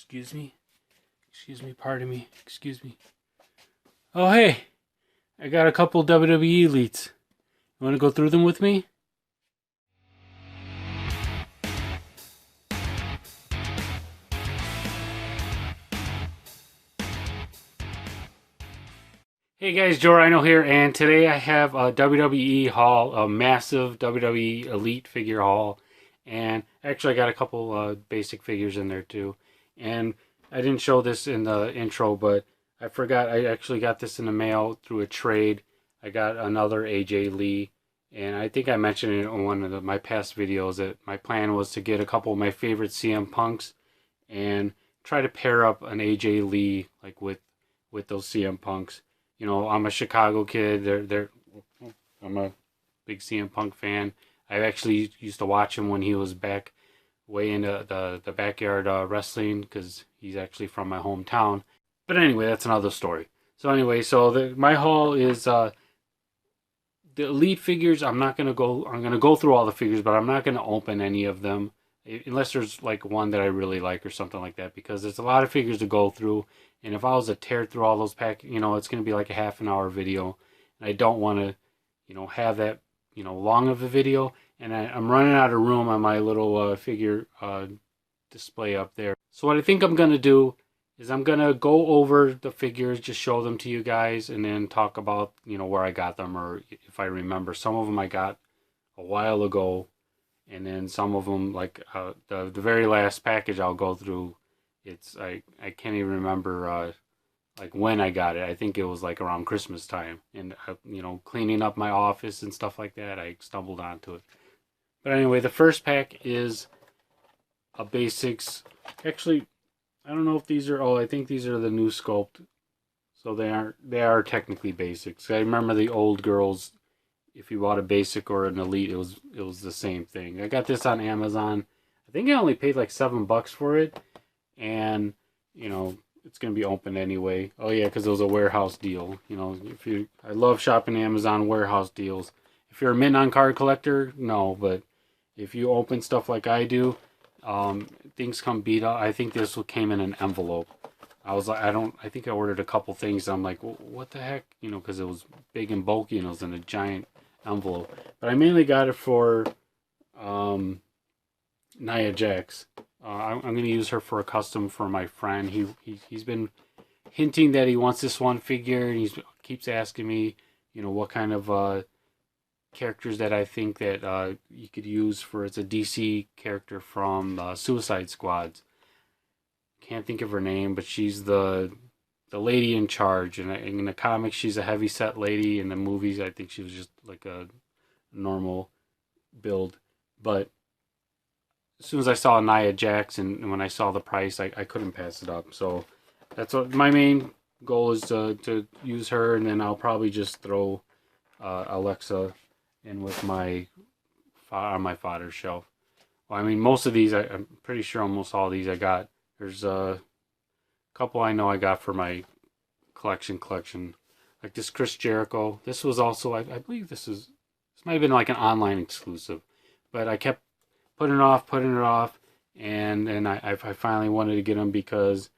Excuse me. Excuse me, pardon me. Excuse me. Oh, hey. I got a couple WWE Elites. You want to go through them with me? Hey guys, Joe Rhino here, and today I have a WWE haul, a massive WWE Elite figure haul, and actually I got a couple basic figures in there too. And I didn't show this in the intro, but I forgot I actually got this in the mail through a trade. I got another AJ Lee, and I think I mentioned it in one of my past videos that my plan was to get a couple of my favorite CM Punks and try to pair up an AJ Lee like with those CM Punks. You know, I'm a Chicago kid. I'm a big CM Punk fan. I actually used to watch him when he was back way into the backyard wrestling, because he's actually from my hometown. But anyway, that's another story. So anyway, my haul is the Elite figures. I'm gonna go through all the figures, but I'm not gonna open any of them unless there's like one that I really like or something like that, because there's a lot of figures to go through. And if I was to tear through all those packs, it's going to be like a half an hour video. And I don't want to, have that, long of a video. And I'm running out of room on my little figure display up there. So what I think I'm going to do is I'm going to go over the figures, just show them to you guys, and then talk about, where I got them, or if I remember. Some of them I got a while ago. And then some of them, like the very last package I'll go through, I can't even remember like when I got it. I think it was like around Christmas time, and cleaning up my office and stuff like that, I stumbled onto it. But anyway, the first pack is a basics. Actually, I don't know if these are. Oh, I think these are the new sculpt, so they are technically basics. I remember the old girls. If you bought a basic or an elite, it was the same thing. I got this on Amazon. I think I only paid like $7 for it. And, it's going to be open anyway. Oh, yeah, because it was a warehouse deal. I love shopping Amazon warehouse deals. If you're a mint on card collector, no. But if you open stuff like I do, things come beat up. I think this came in an envelope. I was like, I think I ordered a couple things. I'm like, well, what the heck? Because it was big and bulky and it was in a giant envelope. But I mainly got it for Nia Jax. I'm going to use her for a custom for my friend. He's been hinting that he wants this one figure, and he keeps asking me, what kind of characters that I think that you could use for. It's a DC character from Suicide Squad. Can't think of her name, but she's the lady in charge. And in the comics, she's a heavy set lady. In the movies, I think she was just like a normal build. But as soon as I saw Nia Jax and when I saw the price, I couldn't pass it up. So that's what my main goal is, to use her, and then I'll probably just throw Alexa in with on my fodder shelf. Well, I mean, most of these, I'm pretty sure almost all these I got. There's a couple I know I got for my collection. Like this Chris Jericho. This was also, I believe this might have been like an online exclusive. But I kept putting it off, and I finally wanted to get them because,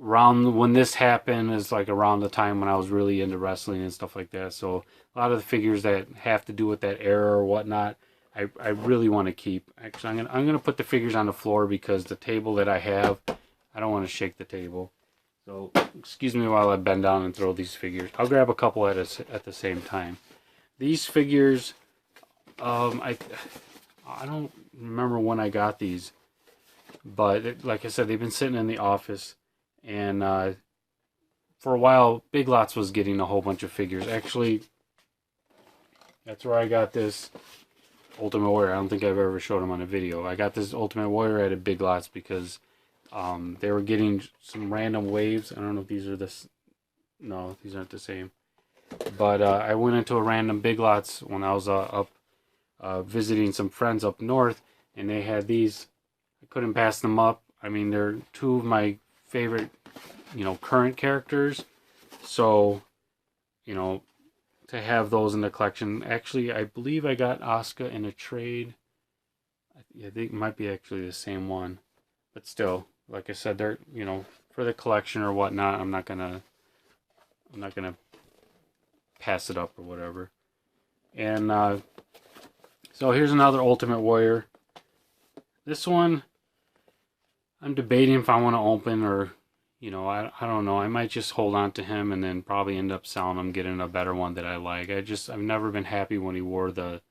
around when this happened is like around the time when I was really into wrestling and stuff like that. So a lot of the figures that have to do with that era or whatnot, I really want to keep. Actually, I'm gonna put the figures on the floor because the table that I have, I don't want to shake the table. So excuse me while I bend down and throw these figures. I'll grab a couple at the same time. These figures, I don't remember when I got these, but like I said, they've been sitting in the office, and for a while, Big Lots was getting a whole bunch of figures. Actually, that's where I got this Ultimate Warrior. I don't think I've ever showed them on a video. I got this Ultimate Warrior at a Big Lots because they were getting some random waves. I don't know if these are no, these aren't the same. But I went into a random Big Lots when I was up visiting some friends up north, and they had these. I couldn't pass them up. I mean, they're two of my favorite, current characters. So, to have those in the collection. Actually, I believe I got Asuka in a trade. I think it might be actually the same one. but still, like I said, they're, you know, for the collection or whatnot. I'm not gonna pass it up or whatever. And so here's another Ultimate Warrior. This one, I'm debating if I want to open, or, you know, I don't know. I might just hold on to him and then probably end up selling him, getting a better one that I like. I've never been happy when he wore the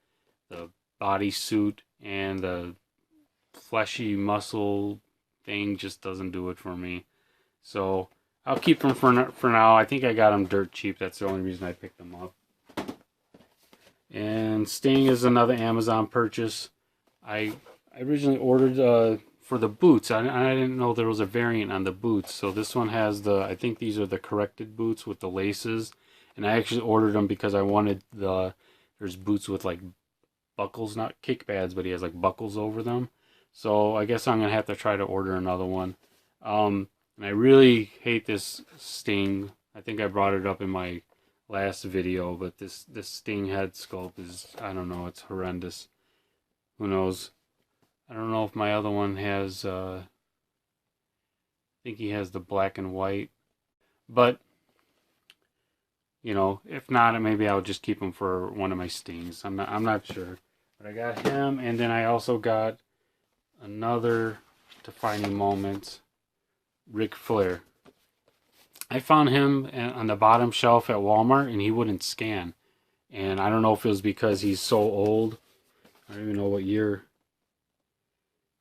body suit, and the fleshy muscle thing just doesn't do it for me. So I'll keep him for now. I think I got him dirt cheap. That's the only reason I picked him up. And Sting is another Amazon purchase. I originally ordered for the boots. I didn't know there was a variant on the boots. So this one has the, I think these are the corrected boots with the laces. And I actually ordered them because I wanted there's boots with like buckles, not kick pads, but he has like buckles over them. So I guess I'm going to have to try to order another one. And I really hate this Sting. I think I brought it up in my last video, but this Sting head sculpt is, I don't know, it's horrendous. Who knows? I don't know if my other one has, I think he has the black and white. But, you know, if not, maybe I'll just keep him for one of my Stings. I'm not sure. But I got him, and then I also got another Defining Moments, Ric Flair. I found him on the bottom shelf at Walmart, and he wouldn't scan. And I don't know if it was because he's so old. I don't even know what year.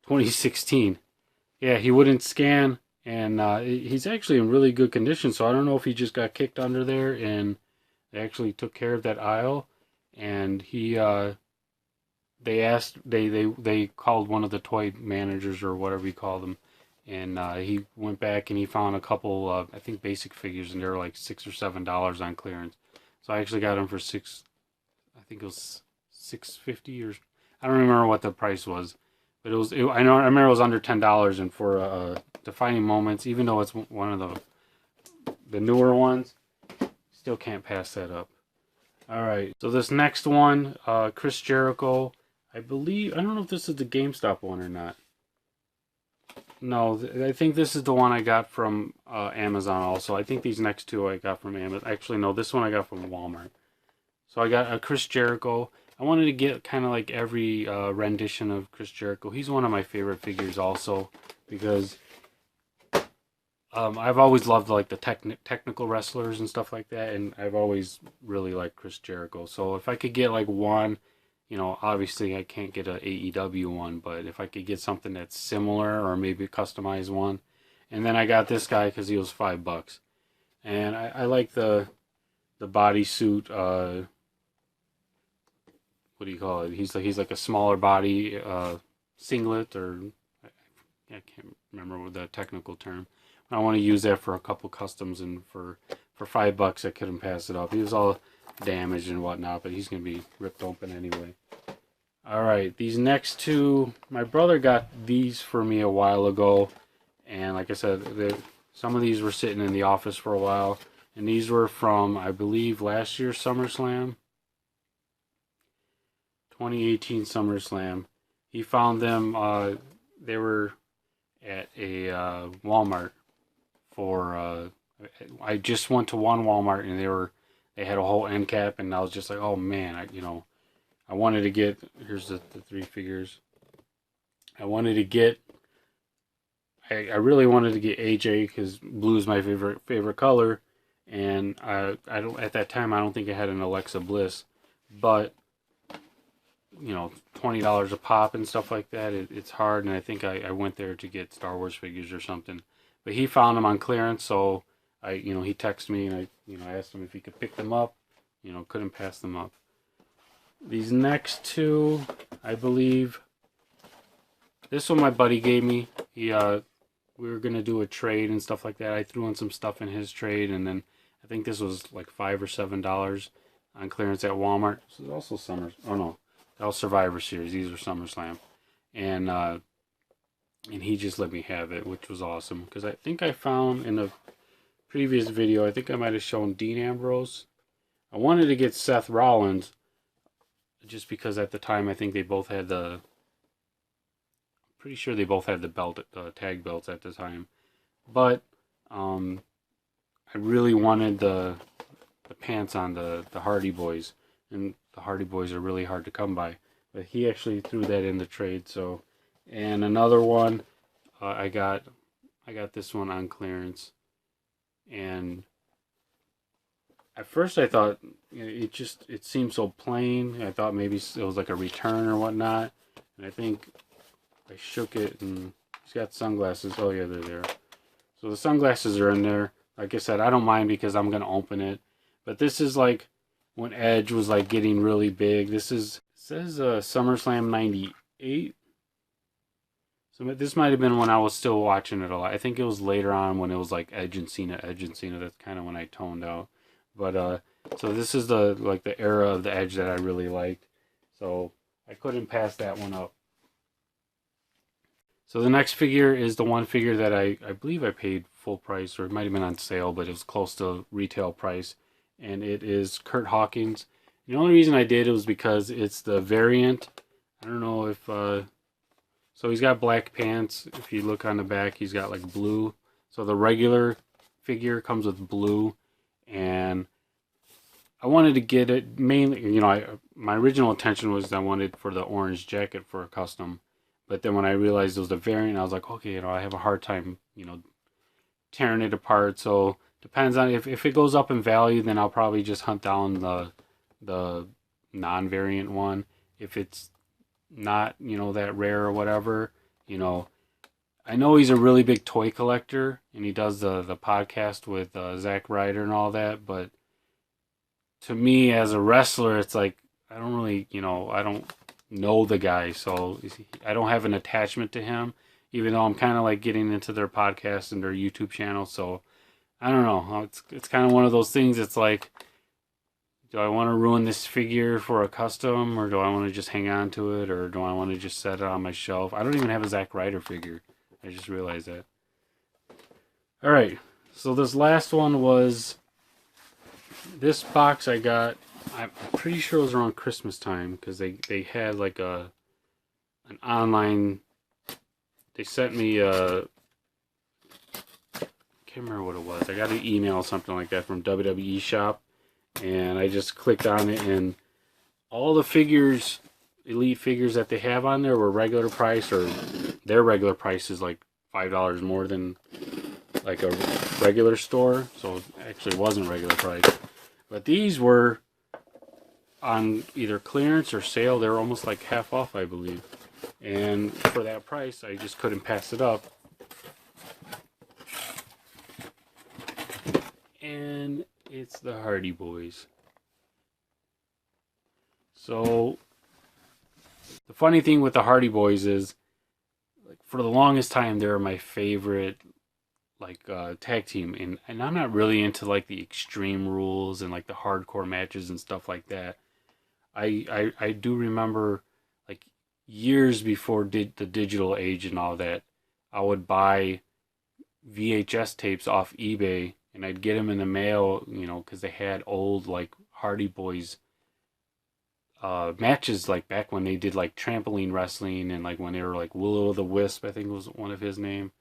2016. Yeah, he wouldn't scan, and he's actually in really good condition. So I don't know if he just got kicked under there, and they actually took care of that aisle. And he, they called one of the toy managers or whatever you call them. And he went back and he found a couple, I think, basic figures, and they were like $6 or $7 on clearance. So I actually got them for I think it was $6.50, or I don't remember what the price was, but I remember it was under $10. And for Defining Moments, even though it's one of the newer ones, still can't pass that up. All right, so this next one, Chris Jericho, I don't know if this is the GameStop one or not. No, I think this is the one I got from Amazon also. I think these next two I got from Amazon. Actually, no, this one I got from Walmart. So I got a Chris Jericho. I wanted to get kind of like every rendition of Chris Jericho. He's one of my favorite figures also, because I've always loved like the technical wrestlers and stuff like that, and I've always really liked Chris Jericho. So if I could get like one, you know, obviously I can't get an AEW one, but if I could get something that's similar, or maybe a customized one. And then I got this guy because he was $5. And I like the bodysuit, what do you call it? He's like a smaller body singlet, or I can't remember what the technical term. I want to use that for a couple customs, and for $5 I couldn't pass it up. He was all damaged and whatnot, but he's gonna be ripped open anyway. All right, these next two, my brother got these for me a while ago, and like I said, some of these were sitting in the office for a while, and these were from, I believe, last year's SummerSlam, 2018 SummerSlam. He found them. They were at a Walmart for. I just went to one Walmart, and they had a whole end cap, and I was just like, oh man, I wanted to get, here's the three figures. I really wanted to get AJ, because blue is my favorite color, and I don't, at that time I don't think I had an Alexa Bliss, but you know, $20 a pop and stuff like that, it's hard, and I think I went there to get Star Wars figures or something. But he found them on clearance, so he texted me, and I asked him if he could pick them up. Couldn't pass them up. These next two, I believe, this one my buddy gave me. We were gonna do a trade and stuff like that. I threw in some stuff in his trade, and then I think this was like $5 or $7 on clearance at Walmart. This is also that was Survivor Series. These were SummerSlam, and he just let me have it, which was awesome, because I think I found in a previous video, I think I might have shown Dean Ambrose. I wanted to get Seth Rollins, just because at the time I think they both had the pretty sure they both had the tag belts at the time. But I really wanted the pants on the Hardy Boys, and the Hardy Boys are really hard to come by. But he actually threw that in the trade. So, and another one, I got this one on clearance, and at first I thought it seemed so plain. I thought maybe it was like a return or whatnot, and I think I shook it, and he's got sunglasses. Oh yeah, they're there. So the sunglasses are in there. Like I said, I don't mind because I'm gonna open it. But this is like when Edge was like getting really big. This is, it says SummerSlam '98. So this might have been when I was still watching it a lot. I think it was later on when it was like Edge and Cena. That's kind of when I toned out. But so this is the era of the Edge that I really liked. So I couldn't pass that one up. So the next figure is the one figure that I believe I paid full price, or it might have been on sale, but it was close to retail price. And it is Kurt Hawkins. The only reason I did it was because it's the variant. I don't know if... so he's got black pants. If you look on the back, he's got like blue. So the regular figure comes with blue. And I wanted to get it mainly... my original intention was I wanted for the orange jacket for a custom. But then when I realized it was the variant, I was like, okay, I have a hard time, tearing it apart. So depends on if it goes up in value, then I'll probably just hunt down the non-variant one. If it's not, that rare or whatever, I know he's a really big toy collector, and he does the podcast with Zack Ryder and all that. But to me, as a wrestler, it's like I don't really, I don't know the guy, so I don't have an attachment to him, even though I'm kind of like getting into their podcast and their YouTube channel. So I don't know, it's kind of one of those things. It's like, do I want to ruin this figure for a custom, or do I want to just hang on to it, or do I want to just set it on my shelf? I don't even have a Zack Ryder figure. I just realized that. Alright, so this last one was this box I got. I'm pretty sure it was around Christmas time, because they had like an online, they sent me I can't remember what it was. I got an email or something like that from WWE Shop, and I just clicked on it, and all the figures, Elite figures that they have on there were regular price, or their regular price is like $5 more than like a regular store, so it actually wasn't regular price. But these were on either clearance or sale. They were almost like half off, I believe. And for that price, I just couldn't pass it up. And it's the Hardy Boys. So the funny thing with the Hardy Boys is, like, for the longest time, they were my favorite tag team, and I'm not really into like the Extreme Rules and like the hardcore matches and stuff like that. I do remember, like, years before the digital age and all that, I would buy VHS tapes off eBay, and I'd get them in the mail, because they had old like Hardy Boys matches, like back when they did like trampoline wrestling, and like when they were like Will-O-the-Wisp, I think was one of his name.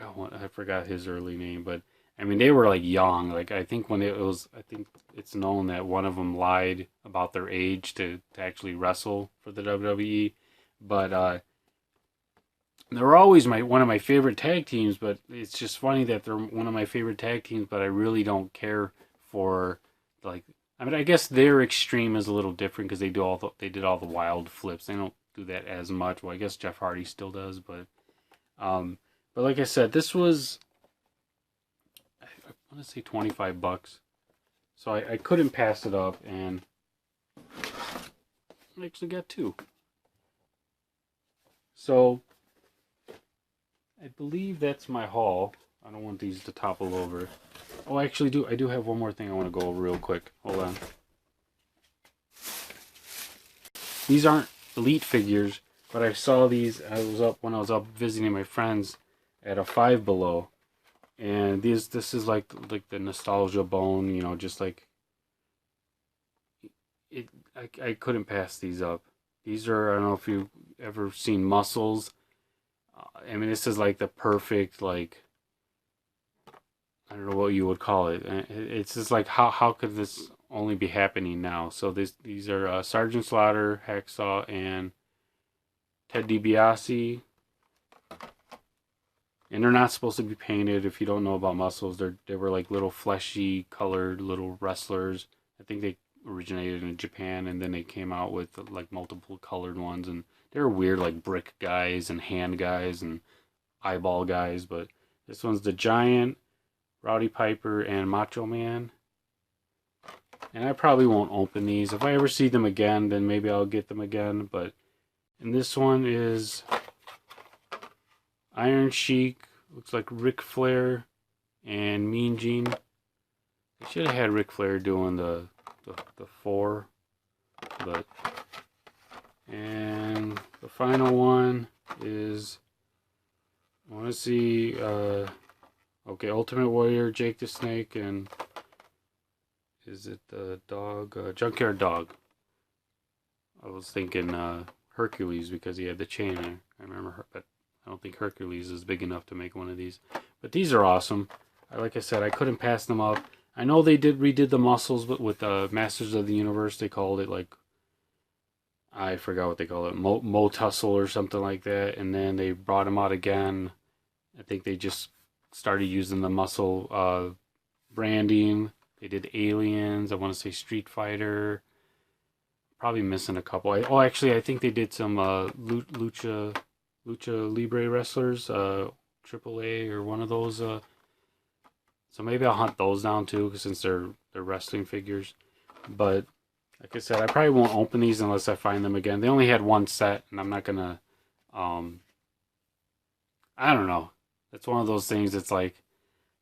I forgot his early name, but I mean, they were like young. Like, I think I think it's known that one of them lied about their age to actually wrestle for the WWE. But they were always one of my favorite tag teams. But it's just funny that they're one of my favorite tag teams, but I really don't care for, like, I mean, I guess their Extreme is a little different because they did all the wild flips. They don't do that as much. Well, I guess Jeff Hardy still does, but like I said, this was, I want to say $25. So I couldn't pass it up, and I actually got two. So I believe that's my haul. I don't want these to topple over. Oh, I do have one more thing I want to go over real quick. Hold on. These aren't Elite figures, but I saw these. When I was up visiting my friends at a Five Below, and this is like the nostalgia bone, just like it. I couldn't pass these up. These are, I don't know if you've ever seen Muscles. I mean, this is like the perfect, like, I don't know what you would call it. It's just like, how could this only be happening now? So these are Sergeant Slaughter, Hacksaw, and Ted DiBiase. And they're not supposed to be painted. If you don't know about muscles, they were like little fleshy colored little wrestlers. I think they originated in Japan, and then they came out with like multiple colored ones, and they were weird, like brick guys and hand guys and eyeball guys. But this one's the Giant, Rowdy Piper, and Macho Man. And I probably won't open these. If I ever see them again, then maybe I'll get them again. But and this one is Iron Sheik, looks like Ric Flair, and Mean Gene. I should have had Ric Flair doing the 4, but and the final one is, I want to see okay, Ultimate Warrior, Jake the Snake, and is it the dog, Junkyard Dog. I was thinking Hercules because he had the chain there. I remember her, but I don't think Hercules is big enough to make one of these. But these are awesome. Like I said, I couldn't pass them up. I know they redid the muscles with Masters of the Universe. They called it, like, I forgot what they call it, Mo Tussle or something like that. And then they brought them out again. I think they just started using the muscle branding. They did Aliens. I want to say Street Fighter. Probably missing a couple. Actually, I think they did some Lucha Libre wrestlers, AAA or one of those. So maybe I'll hunt those down too, since they're wrestling figures. But like I said, I probably won't open these unless I find them again. They only had one set, and I'm not gonna. I don't know. It's one of those things. It's like,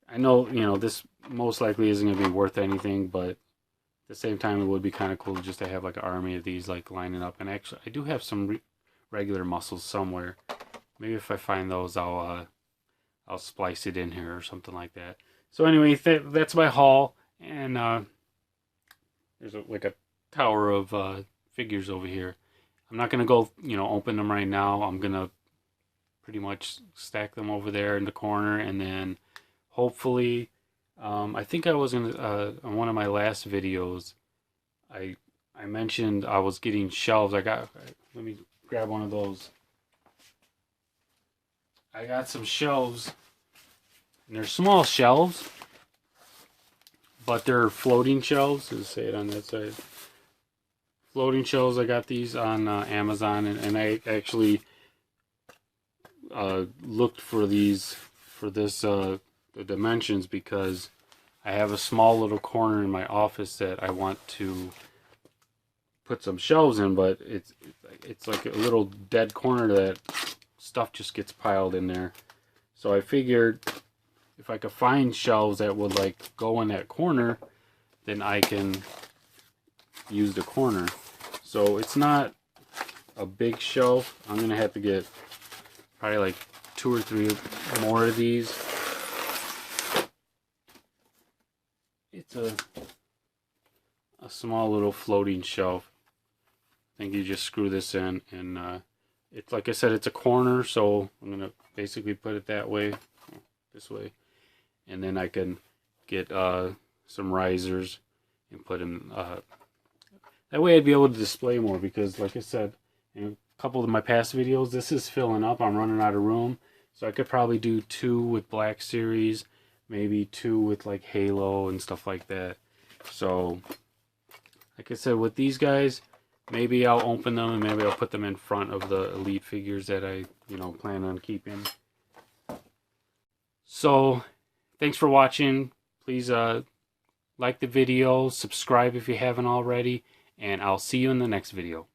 I know, this most likely isn't gonna be worth anything, but at the same time, it would be kind of cool just to have like an army of these like lining up. And actually, I do have some regular muscles somewhere. Maybe if I find those, I'll splice it in here or something like that. So anyway, that's my haul, and there's like a tower of figures over here. I'm not gonna go, open them right now. I'm gonna pretty much stack them over there in the corner, and then hopefully, I think I was gonna on one of my last videos, I mentioned I was getting shelves. Let me grab one of those. I got some shelves, and they're small shelves, but they're floating shelves. Let's say it on that side. Floating shelves. I got these on Amazon, and I actually looked for these for this the dimensions, because I have a small little corner in my office that I want to put some shelves in, but it's like a little dead corner that stuff just gets piled in there. So I figured if I could find shelves that would like go in that corner, then I can use the corner. So it's not a big shelf. I'm gonna have to get probably like 2 or 3 more of these. It's a small little floating shelf. I think you just screw this in, and it's, like I said, it's a corner, so I'm gonna basically put it that way, this way, and then I can get some risers and put them. That way I'd be able to display more, because like I said in a couple of my past videos, this is filling up. I'm running out of room, so I could probably do 2 with Black Series, maybe 2 with like Halo and stuff like that. So like I said, with these guys, maybe I'll open them and maybe I'll put them in front of the Elite figures that I, plan on keeping. So, thanks for watching. Please like the video, subscribe if you haven't already, and I'll see you in the next video.